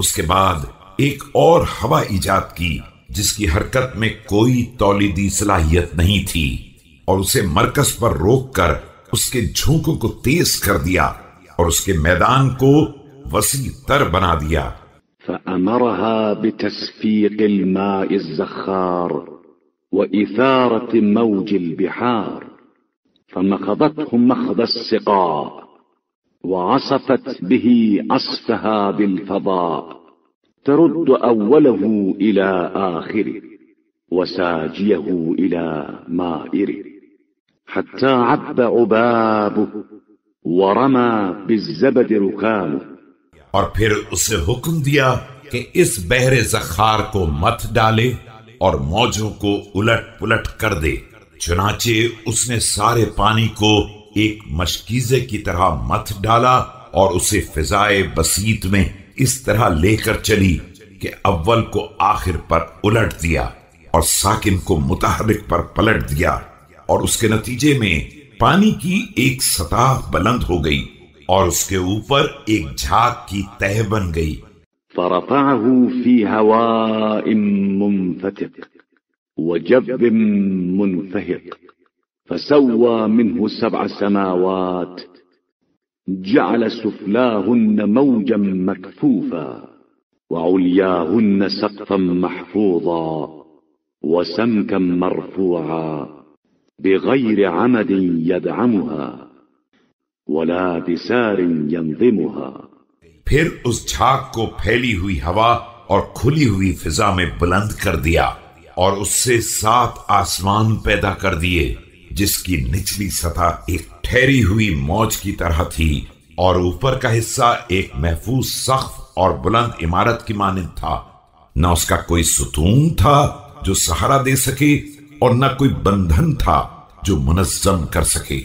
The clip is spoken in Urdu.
اس کے بعد ایک اور ہوا ایجاد کی جس کی حرکت میں کوئی تولیدی صلاحیت نہیں تھی، اور اسے مرکز پر روک کر اس کے جھونکوں کو تیز کر دیا اور اس کے میدان کو وسیع تر بنا دیا۔ فأمرها بتسفيق الماء الزخار وإثارة موج البحار فمخضتهم مخض السقاء وعصفت به عصفها بالفضاء ترد أوله إلى آخره وساجيه إلى مائره حتى عب عبابه ورمى بالزبد ركامه۔ اور پھر اسے حکم دیا کہ اس بحر زخار کو مت ڈالے اور موجوں کو الٹ پلٹ کر دے، چنانچہ اس نے سارے پانی کو ایک مشکیزے کی طرح مت ڈالا اور اسے فضائے بسیط میں اس طرح لے کر چلی کہ اول کو آخر پر الٹ دیا اور ساکن کو متحرک پر پلٹ دیا، اور اس کے نتیجے میں پانی کی ایک سطح بلند ہو گئی اور اس کے اوپر ایک جھاگ کی تہ بن گئی۔ فرفعه في هواء منفتق وجب منفهق فسوى منه 7 سماوات جعل سفلاهن موجا مكفوفا وعلياهن سقفا محفوظا وسمكا مرفوعا بغير عمد يدعمها ولا بسار ينظمها۔ پھر اس جھاگ کو پھیلی ہوئی ہوا اور کھلی ہوئی فضا میں بلند کر دیا اور اس سے 7 آسمان پیدا کر دیے جس کی نچلی سطح ایک ٹھہری ہوئی موج کی طرح تھی اور اوپر کا حصہ ایک محفوظ سقف اور بلند عمارت کی مانند تھا، نہ اس کا کوئی ستون تھا جو سہارا دے سکے اور نہ کوئی بندھن تھا جو منظم کر سکے۔